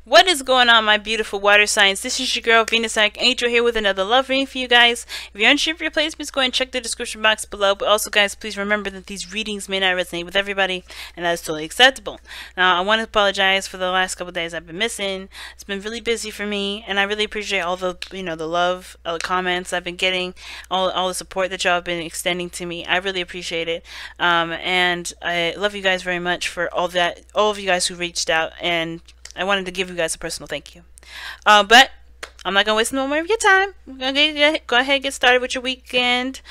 What is going on, my beautiful water signs? This is your girl, Venus Angel, here with another love reading for you guys. If you're unsure of your placements, go ahead and check the description box below. But also, guys, please remember that these readings may not resonate with everybody, and that is totally acceptable. Now, I want to apologize for the last couple days I've been missing. It's been really busy for me, and I really appreciate all the, the love, all the comments I've been getting, all the support that y'all have been extending to me. I really appreciate it, and I love you guys very much for all of you guys who reached out, and I wanted to give you guys a personal thank you. But I'm not going to waste no more of your time. We're going to go ahead and get started with your weekend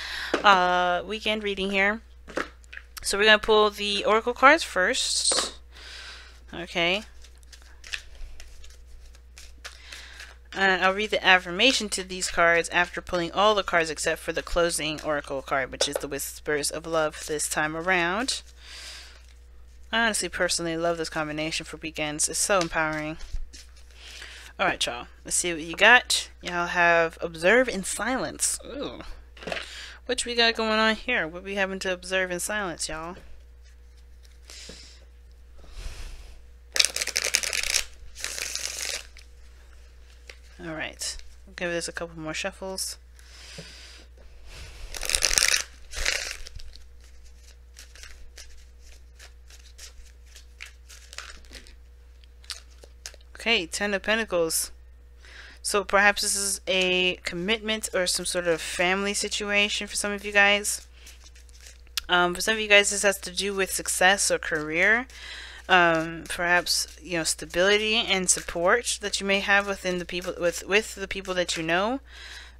reading here. So we're going to pull the oracle cards first. Okay. And I'll read the affirmation to these cards after pulling all the cards except for the closing oracle card, which is the Whispers of Love this time around. I honestly, personally love this combination for weekends. It's so empowering. Alright, y'all. Let's see what you got. Y'all have Observe in Silence. Ooh. What we got going on here? What we having to observe in silence, y'all? Alright. We'll give this a couple more shuffles. Okay, Ten of Pentacles. So perhaps this is a commitment or some sort of family situation for some of you guys. For some of you guys, this has to do with success or career. Perhaps, stability and support that you may have within the people with the people that you know.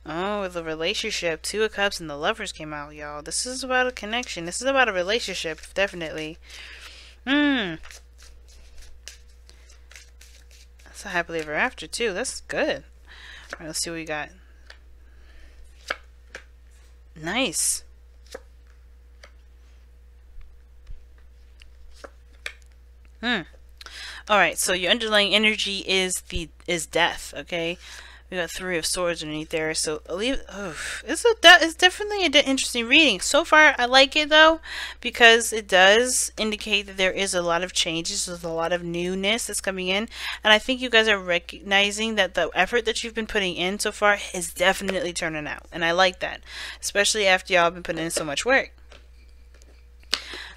Oh, with a relationship. Two of Cups and the Lovers came out, y'all. This is about a connection. This is about a relationship, definitely. That's a happily ever after too. That's good. Alright, let's see what we got. Nice. Alright, so your underlying energy is death, okay? We got Three of Swords underneath there, so it's definitely an interesting reading. So far, I like it though, because it does indicate that there is a lot of changes, there's a lot of newness that's coming in, and I think you guys are recognizing that the effort that you've been putting in so far is definitely turning out, and I like that, especially after y'all been putting in so much work.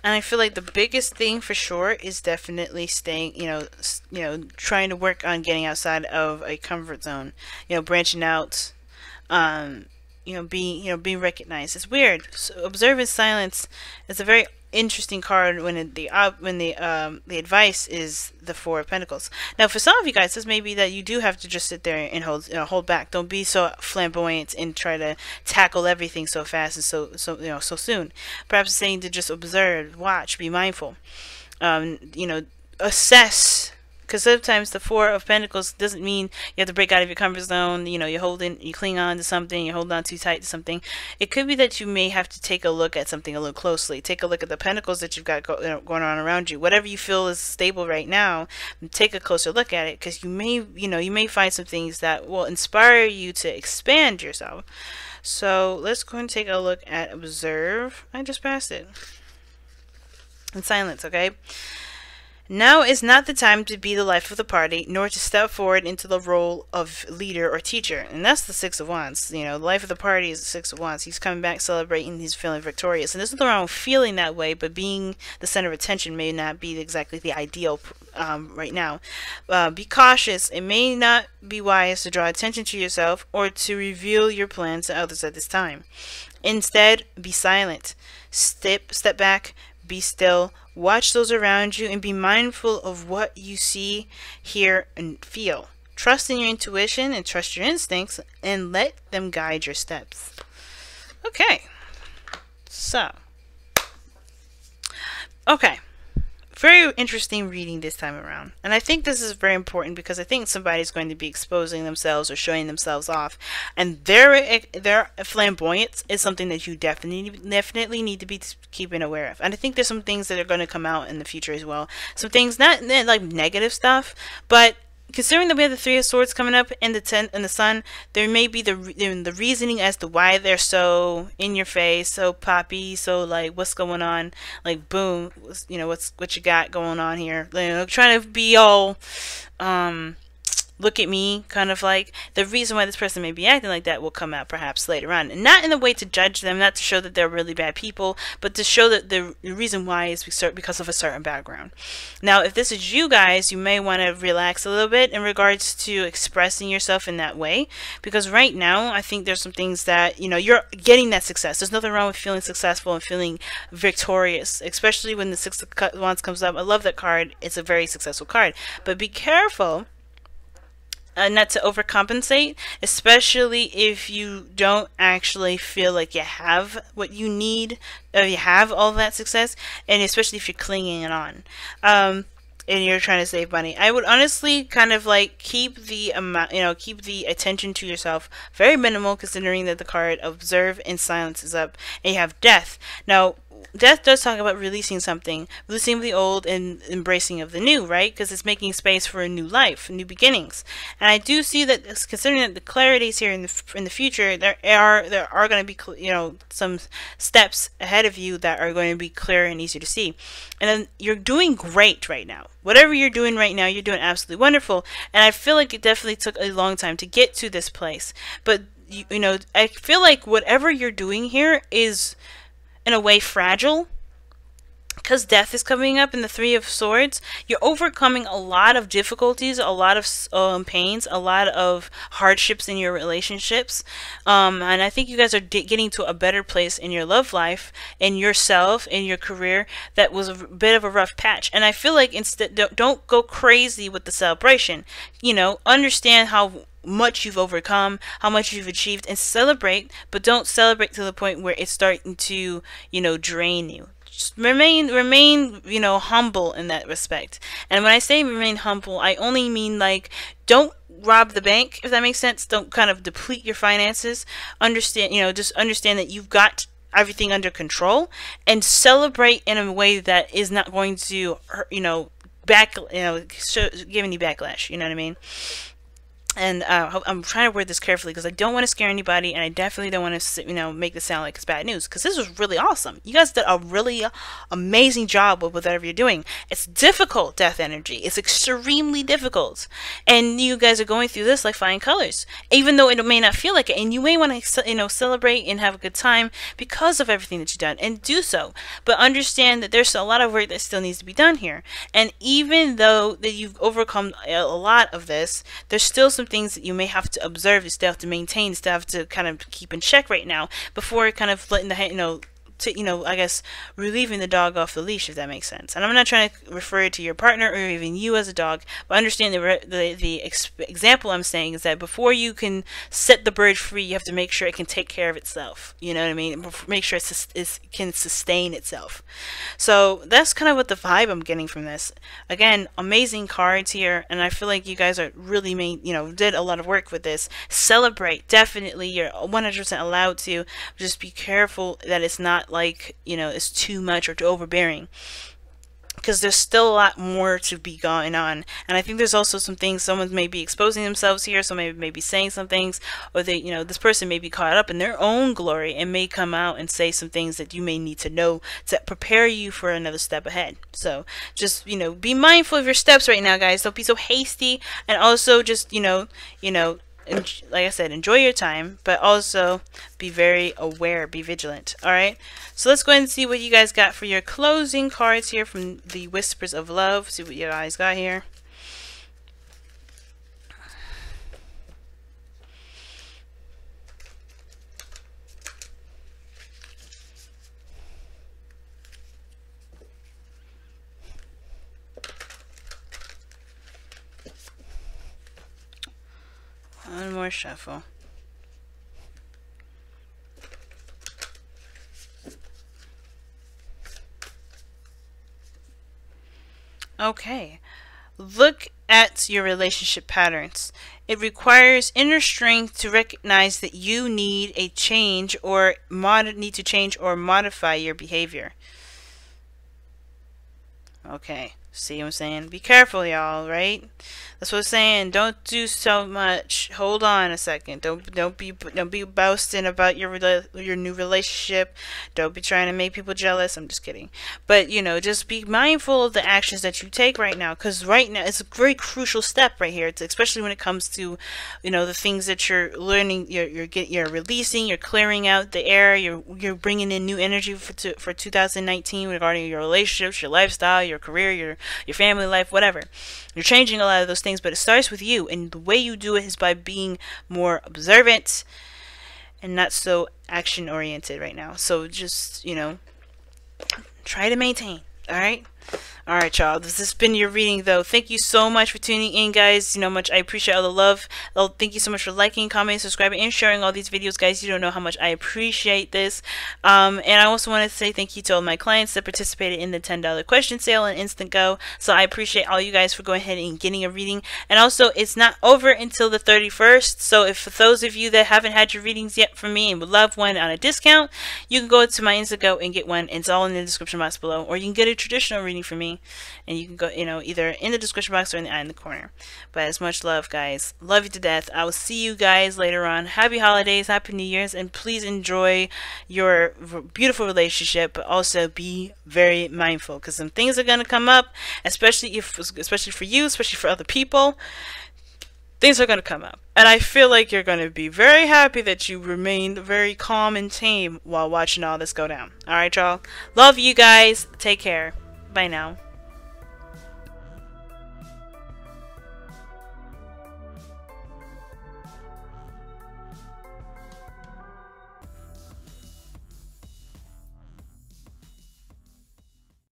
And I feel like the biggest thing for sure is definitely staying, trying to work on getting outside of a comfort zone, branching out, being recognized. It's weird. So Observe in Silence is a very interesting card when the advice is the Four of Pentacles. Now, for some of you guys, this may be that you do have to just sit there and hold back. Don't be so flamboyant and try to tackle everything so fast and so soon. Perhaps saying to just observe, watch, be mindful. Assess. Because sometimes the Four of Pentacles doesn't mean you have to break out of your comfort zone. You cling on to something, you hold on too tight to something. It could be that you may have to take a look at something a little closely. Take a look at the pentacles that you've got going on around you. Whatever you feel is stable right now, take a closer look at it, because you may find some things that will inspire you to expand yourself. So let's go and take a look at Observe. I just passed it. In Silence, okay? Now is not the time to be the life of the party, nor to step forward into the role of leader or teacher. And that's the Six of Wands. The life of the party is the Six of Wands. He's coming back, celebrating, he's feeling victorious. And there's nothing wrong with feeling that way, but being the center of attention may not be exactly the ideal right now. Be cautious. It may not be wise to draw attention to yourself or to reveal your plans to others at this time. Instead, be silent. Step back. Be still, watch those around you, and be mindful of what you see, hear, and feel. Trust in your intuition and trust your instincts, and let them guide your steps. Okay. Very interesting reading this time around. And I think this is very important because I think somebody's going to be exposing themselves or showing themselves off. And their flamboyance is something that you definitely need to be keeping aware of. And I think there's some things that are going to come out in the future as well. Some things, not like negative stuff, but considering that we have the Three of Swords coming up and the Sun, there may be the reasoning as to why they're so in your face, so poppy, so like what's going on, like boom, what you got going on here, trying to be all look at me, kind of like, the reason why this person may be acting like that will come out perhaps later on. And not in a way to judge them, not to show that they're really bad people, but to show that the reason why is because of a certain background. Now, if this is you guys, you may want to relax a little bit in regards to expressing yourself in that way, because right now, I think there's some things that, you know, you're getting that success. There's nothing wrong with feeling successful and feeling victorious, especially when the Six of Wands comes up. I love that card. It's a very successful card. But be careful not to overcompensate, especially if you don't actually feel like you have what you need, or you have all that success, and especially if you're clinging it on. And you're trying to save money. I would honestly kind of like keep the amount, you know, keep the attention to yourself very minimal, considering that the card Observe and Silence is up, and you have Death. Now, Death does talk about releasing something, releasing the old and embracing of the new, right? Because it's making space for a new life, new beginnings. And I do see that, considering that the clarities here in the future, there are going to be, you know, some steps ahead of you that are going to be clearer and easier to see. And then you're doing great right now. Whatever you're doing right now, you're doing absolutely wonderful. And I feel like it definitely took a long time to get to this place. But you know, I feel like whatever you're doing here is, in a way, fragile, because Death is coming up in the Three of Swords. You're overcoming a lot of difficulties, a lot of pains, a lot of hardships in your relationships, and I think you guys are getting to a better place in your love life, in yourself, in your career. That was a bit of a rough patch, and I feel like instead, don't go crazy with the celebration. You know, understand how much you've overcome, how much you've achieved, and celebrate, but don't celebrate to the point where it's starting to, you know, drain you. Just remain, you know, humble in that respect. And when I say remain humble, I only mean, like, don't rob the bank, if that makes sense. Don't kind of deplete your finances. Understand, you know, just understand that you've got everything under control, and celebrate in a way that is not going to hurt, you know, give any backlash, you know what I mean? And I'm trying to word this carefully because I don't want to scare anybody, and I definitely don't want to, you know, make this sound like it's bad news, because this was really awesome. You guys did a really amazing job with whatever you're doing. It's difficult, Death energy. It's extremely difficult, and you guys are going through this like flying colors, even though it may not feel like it. And you may want to, you know, celebrate and have a good time because of everything that you've done, and do so. But understand that there's a lot of work that still needs to be done here. And even though that you've overcome a lot of this, there's still some things that you may have to observe, you still have to maintain, you still have to kind of keep in check right now, before kind of letting the, you know, I guess, relieving the dog off the leash, if that makes sense. And I'm not trying to refer to your partner or even you as a dog, but understand the example I'm saying is that before you can set the bird free, you have to make sure it can take care of itself. You know what I mean? Make sure it can sustain itself. So that's kind of what the vibe I'm getting from this. Again, amazing cards here, and I feel like you guys are really did a lot of work with this. Celebrate, definitely. You're 100% allowed to. Just be careful that it's not like, you know, it's too much or too overbearing, because there's still a lot more to be going on. And I think there's also some things, someone may be exposing themselves here, so may be saying some things, or they, you know, this person may be caught up in their own glory and may come out and say some things that you may need to know to prepare you for another step ahead. So just, you know, be mindful of your steps right now, guys. Don't be so hasty, and also just, you know, like I said, enjoy your time, but also be very aware, be vigilant. Alright, so let's go ahead and see what you guys got for your closing cards here from the Whispers of Love. See what you guys got here. One more shuffle. Okay. Look at your relationship patterns. It requires inner strength to recognize that you need a change or need to change or modify your behavior. Okay. See what I'm saying? Be careful, y'all, right? That's what I'm saying. Don't do so much. Hold on a second. Don't be boasting about your new relationship. Don't be trying to make people jealous. I'm just kidding. But you know, just be mindful of the actions that you take right now, because right now it's a very crucial step right here. It's especially when it comes to, you know, the things that you're learning. You're releasing. You're clearing out the air. You're bringing in new energy for 2019 regarding your relationships, your lifestyle, your career, your family life, whatever. You're changing a lot of those things, but it starts with you, and the way you do it is by being more observant and not so action oriented right now. So just, you know, try to maintain. All right. Alright, y'all. This has been your reading, though. Thank you so much for tuning in, guys. You know how much I appreciate all the love. Thank you so much for liking, commenting, subscribing, and sharing all these videos, guys. You don't know how much I appreciate this. And I also want to say thank you to all my clients that participated in the $10 question sale and Instant Go. So I appreciate all you guys for going ahead and getting a reading. And also, it's not over until the 31st. So if for those of you that haven't had your readings yet from me and would love one on a discount, you can go to my Instant Go and get one. It's all in the description box below. Or you can get a traditional reading from me. And you can go, you know, either in the description box or in the eye in the corner. But as much love, guys. Love you to death. I will see you guys later on. Happy holidays, happy New Year's, and please enjoy your beautiful relationship. But also be very mindful, because some things are gonna come up, especially for you, especially for other people. Things are gonna come up, and I feel like you're gonna be very happy that you remained very calm and tame while watching all this go down. All right, y'all. Love you guys. Take care. Bye now.